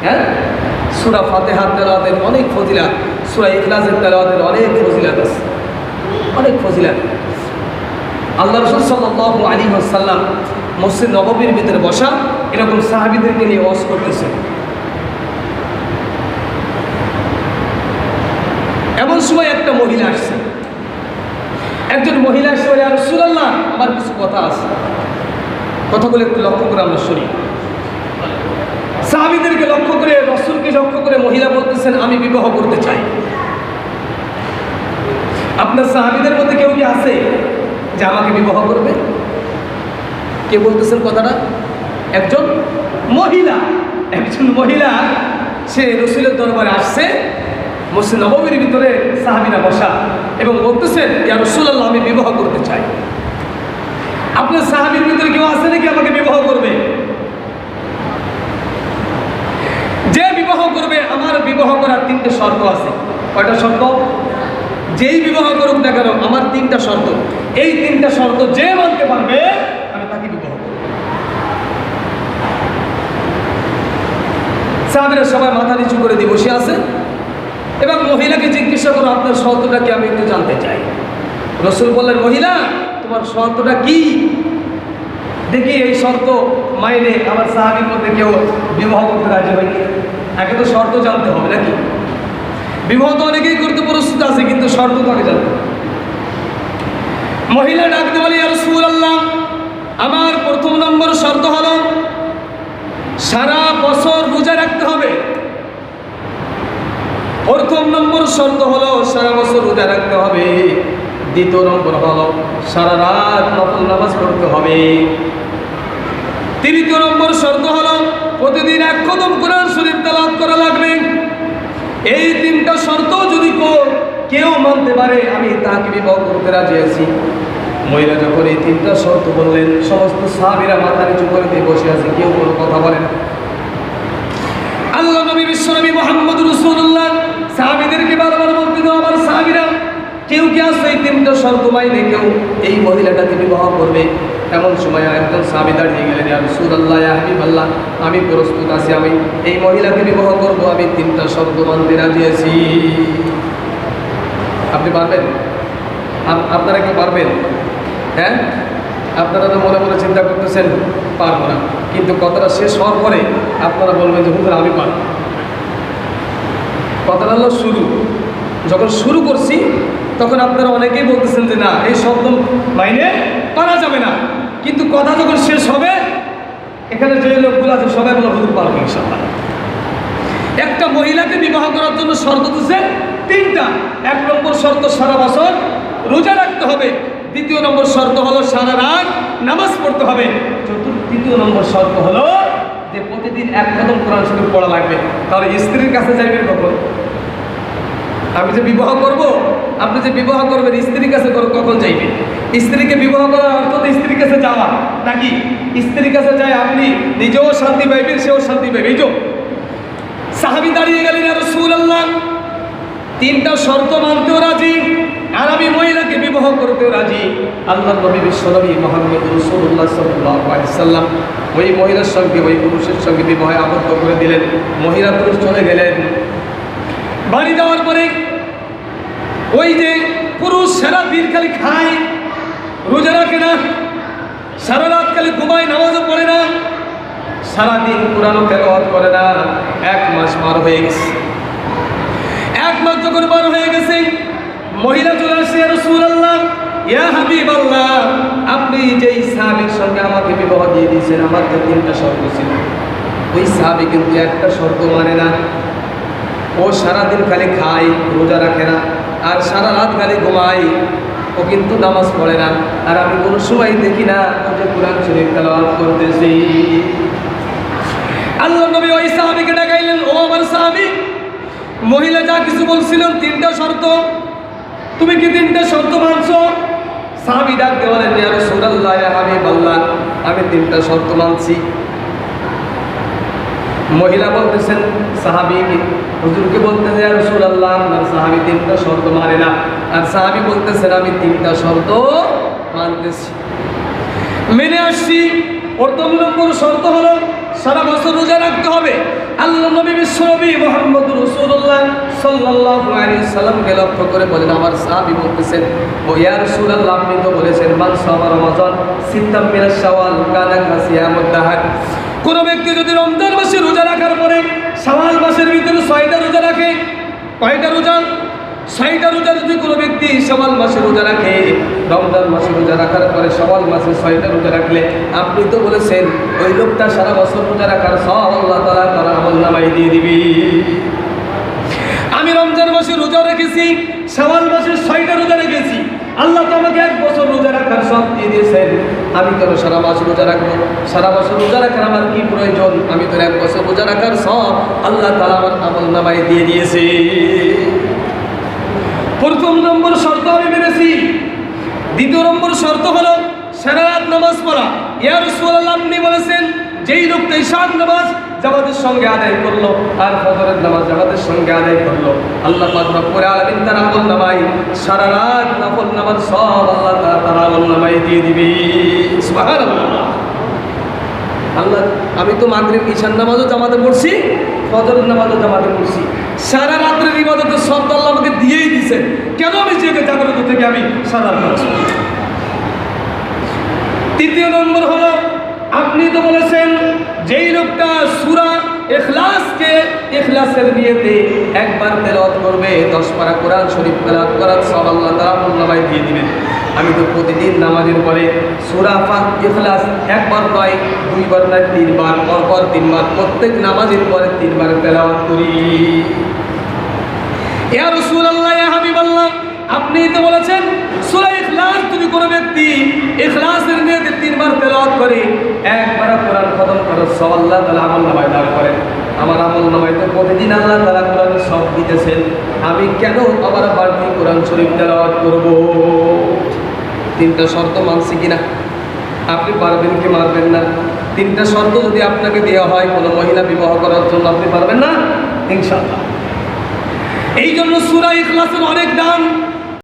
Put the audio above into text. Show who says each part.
Speaker 1: হ্যাঁ, সূরা ফাতিহা তেলাওয়াতের অনেক ফজিলাত, সূরা ইখলাসের তেলাওয়াতের অনেক ফজিলাত আছে, অনেক ফজিলাত। আল্লাহ রাসূল সাল্লাল্লাহু আলাইহি ওয়াসাল্লাম মসজিদ নববীর ভিতরে বসা এরকম সাহাবীদেরকে নিয়ে ওয়াজ করতেছেন। এমন সময় একটা মহিলা আসছে, একজন মহিলা আসছে, ইয়া রাসূলুল্লাহ আমার কিছু কথা আছে, কথাগুলো একটু লক্ষ্য করে আমরা শুনি। সাহাবীদেরকে লক্ষ্য করে, রাসূলকে লক্ষ্য করে মহিলা বলতেছেন, আমি বিবাহ করতে চাই। আপনার সাহাবীদের মধ্যে কেউ কি আছে যে আমাকে বিবাহ করবে? কে বলতেছেন কথাটা? একজন মহিলা, একজন মহিলা সে রাসূলের দরবারে আসছে, মসজিদ নববীর ভিতরে সাহাবীরা বসা এবং বলতেছেন, ইয়া রাসূলুল্লাহ আমি বিবাহ করতে চাই। আপনার সাহাবীর ভিতরে কেউ আছে নাকি আমাকে বিবাহ করবে? যে বিবাহ করবে, আমার বিবাহ করার 3টে শর্ত আছে। কয়টা শর্ত? যেই বিবাহ করুক না কেন আমার 3টা শর্ত, এই 3টা শর্ত যে মানতে পারবে আমি তাকে বিবাহ করব। সাহাবীরা সবাই মাথা নিচু করে দিয়ে বসে আছে এবং মহিলাকে জিজ্ঞাসা করো, আপনার শর্তটা কি আমি একটু জানতে চাই। রাসূল বললেন, মহিলা তোমার শর্তটা কি? দেখি এই শর্ত মাইনে আমার সাহাবীর মধ্যে কেউ বিবাহ করতে রাজি হয়নি। আগে তো শর্ত জানতে হবে নাকি? বিবাহ তো অনেকেই করতে প্রস্তুত আছে, কিন্তু শর্ত তো আগে জানতে হবে। মহিলা ডাকতে বলে, ইয়া রাসূলুল্লাহ আমার প্রথম নম্বর শর্ত হলো সারা বছর রোজা রাখতে হবে। প্রথম নম্বর শর্ত হলো সারা বছর রোজা রাখতে হবে। দ্বিতীয় নম্বর হলো সারা রাত নফল নামাজ পড়তে হবে। তৃতীয় নম্বর শর্ত হলো প্রতিদিন 1 খতম কোরআন শরীফ তেলাওয়াত করা লাগবে। এই 3টা শর্ত যদি কেউ মানতে পারে আমি তাকে বিবাহ করতে রাজি আছি। মহিলা যখন এই 3টা শর্ত বললেন, সমস্ত সাহাবীরা মাথা নিচু করে দিয়ে বসে আছে, কেউ কোনো কথা বলে না। আল্লাহ নবী বিশ্বনবী মুহাম্মদ রাসূলুল্লাহ সাহাবীদেরকে বারবার বলতে দাও, আমার সাহাবীরা কেউ কি আছে এই 3টা শর্ত মাইনে কেউ এই মহিলাটাকে বিবাহ করবে? এমন সময় একজন সাহাবী দাঁড়িয়ে গেলেন, ইয়া রাসূলুল্লাহ ইয়া হাবিবাল্লাহ আমি প্রস্তুত আছি, আমি এই মহিলাকে বিবাহ করব, আমি 3টা শর্ত মানতে রাজি আছি। আপনি পারবেন? আপনারা কি পারবেন? হ্যাঁ, আপনারা তো মনে মনে চিন্তা করতেছেন পারবো না, কিন্তু কথাটা শেষ হওয়ার পরে আপনারা বলবেন যে হুজুর আমি পারব। কথাটা হলো শুরু, যখন শুরু করছি তখন আপনারা অনেকেই বলতেছেন যে না এই শব্দ মাইনে পারা যাবে না, কিন্তু কথা যখন শেষ হবে এখানে যে লোকগুলো আছে সবাই বলে হুজুর পারবে ইনশাআল্লাহ। একটা মহিলাকে বিবাহ করার জন্য শর্ত দিচ্ছে 3টা। 1 নম্বর শর্ত সারা বছর রোজা রাখতে হবে। দ্বিতীয় নম্বর শর্ত হলো সারা রাত নামাজ পড়তে হবে। তৃতীয় নম্বর শর্ত হলো যে প্রতিদিন 1 খতম কোরআন শরীফ পড়া লাগবে। তাহলে স্ত্রীর কাছে যাইবেন কখন? আমি যে বিবাহ করব, আপনি যে বিবাহ করবেন স্ত্রীর কাছে কখন যাইবেন? স্ত্রীকে বিবাহ করার অর্থ তো স্ত্রীর কাছে যাওয়া নাকি? স্ত্রীর কাছে যায় আপনি নিজেও শান্তি পাইবেন, সেও শান্তি পাইবে। এই যে সাহাবী দাঁড়িয়ে গেলেন, ইয়া রাসূলুল্লাহ 3টা শর্ত মানতেও রাজি আর আমি মহিলাকে বিবাহ করতেও রাজি। আল্লাহর নবী বিশ্বনবী মুহাম্মদ রাসূলুল্লাহ সাল্লাল্লাহু আলাইহি ওয়াসাল্লাম ওই মহিলার সঙ্গে ওই পুরুষের সঙ্গে বিবাহে আবদ্ধ করে দিলেন। মহিলা পুরুষ চলে গেলেন। বাড়ি যাওয়ার পরে ওই যে পুরুষ সারা দিন খালি খায়, রোজা রাখে না, সারা রাত খালি ঘুমায়, নামাজও পড়ে না, সারাদিন কোরআনও তেলাওয়াত করে না। 1 মাস পার হয়ে গেছে। 1 মাস যখন পার হয়ে গেছে, মহিলা চলে আসে, ইয়া রাসূলুল্লাহ ইয়া হাবিবাল্লাহ আপনি যেই সাহাবীর সঙ্গে আমাকে বিবাহ দিয়ে দিয়েছেন, আমার তো 3টা শর্ত ছিল, ওই সাহাবী কিন্তু একটা শর্ত মানে না। ও সারাদিন খালি খায়, রোজা রাখে না, আর সারা রাত খালি ঘুমায়, ও কিন্তু নামাজ পড়ে না, আর আমি কোনো সময় দেখি না ও যে কোরআন শরীফ তেলাওয়াত করতেছি। আল্লাহ নবী ওই সাহাবীকে ডাকাইলেন, ও আমার সাহাবী, মহিলা যা কিছু বলছিলেন 3টা শর্ত, তুমি কি 3টা শর্ত মানছো? সাহাবী ডাক দিয়ে বলেন, ইয়া রাসূলুল্লাহ ইয়া হাবিবাল্লাহ আমি 3টা শর্ত মানছি। মহিলা বলতেছেন সাহাবী হুজুরকে বলতেছেন, ইয়া রাসূলুল্লাহ আমার সাহাবী 3টা শর্ত মানে না, আর সাহাবী বলতেছেন আমি 3টা শর্ত মানতেছি, মেনে আসছি। প্রথম নম্বর শর্ত হলো সারা বছর রোজা রাখতে হবে। আল্লাহ নবী বিশ্বনবী মুহাম্মদ রাসূলুল্লাহ সাল্লাল্লাহু আলাইহি সাল্লামকে লক্ষ্য করে বলেন, আমার সাহাবী বলতেছেন, ও ইয়া রাসূলুল্লাহ, আপনি তো বলেছেন মান সামা রমাজান সিত্তাম মিনাশ শাওয়াল কানা কাসিয়ামুদ দাহর। কোন ব্যক্তি যদি রমজান মাসে রোজা রাখার পরে শাওয়াল মাসের ভিতরে 6টা রোজা রাখে, কয়টা রোজা? 6টা রোজা যদি কোনো ব্যক্তি শাওয়াল মাসে রোজা রাখে, রমজান মাসে রোজা রাখার পরে শাওয়াল মাসে 6টা রোজা রাখলে আপনি তো বলেছেন ওই লোকটা সারা বছর রোজা রাখার সব আল্লাহ তাআলা তার আমলনামায় দিয়ে দিবি। আমি রমজান মাসে রোজা রেখেছি, শাওয়াল মাসে 6টা রোজা রেখেছি, আল্লাহ তো আমাকে 1 বছর রোজা রাখার সব দিয়ে দিয়েছেন। আমি কেন সারা মাস রোজা রাখবো? সারা বছর রোজা রাখার আমার কি প্রয়োজন? আমি তো 1 বছর রোজা রাখার সব আল্লাহ তাআলা আমার আমলনামায় দিয়ে দিয়েছে। প্রথম নম্বর শর্ত আমি মেনেছি। দ্বিতীয় নম্বর শর্ত হলো সারা রাত নামাজ পড়া। ইয়া রাসূলুল্লাহ, আপনি বলেছেন যেই লোকটা ঈশার নামাজ জামাতের সঙ্গে আদায় করলো আর ফজরের নামাজ জামাতের সঙ্গে আদায় করলো, আল্লাহ পাক রব্বুল আলামিন তার আমলনামায় সারা রাত নফল নামাজ সব আল্লাহ তাআলা তার আমলনামায় দিয়ে দিবে। সুবহানাল্লাহ। আল্লাহ, আমি তো মাগরিব ঈশার নামাজও জামাতে পড়ছি, ফজরের নামাজও জামাতে পড়ছি, সারা রাত্রের ইবাদতের সব আল্লাহ আমাকে দিয়েই দিয়েছে, কেন আমি জেগে জাগ্রত থেকে আমি সারা রাত নামাজ পড়ি? তৃতীয় নম্বর হলো আপনি তো বলেছেন যেই লোকটা সূরা ইখলাসকে ইখলাসের নিয়তে একবার তেলাওয়াত করবে, 10 পারা কোরআন শরীফ তেলাওয়াত করার সব আল্লাহ তাআলা আমলনামায় দিয়ে দিবেন। আমি তো প্রতিদিন নামাজের পরে সূরা ইখলাস একবার নয়, 2 বার নয়, 3 বার, পরপর 3 বার, প্রত্যেক নামাজের পরে 3 বার তেলাওয়াত করি। ইয়া রাসূলুল্লাহ, ইয়া হাবিবাল্লাহ, আপনি তো বলেছেন সূরা ইখলাস যদি কোনো ব্যক্তি ইখলাসের নিয়তে 3 বার তেলাওয়াত করে, একবার কোরআন খতম করার সব আল্লাহ তাআলা আমলনামায় দান করেন। আমার আমলনামায় তো প্রতিদিন আল্লাহ তাআলা কোরআনের সব দিতেছেন, আমি কেন আবার বাড়তি কোরআন শরীফ তেলাওয়াত করব? 3টা শর্ত মানছি কিনা? আপনি পারবেন কি মানবেন না? 3টা শর্ত যদি আপনাকে দেওয়া হয় কোনো মহিলা বিবাহ করার জন্য, আপনি পারবেন না? ইনশাআল্লাহ। এই জন্য সূরা ইখলাসের অনেক দাম।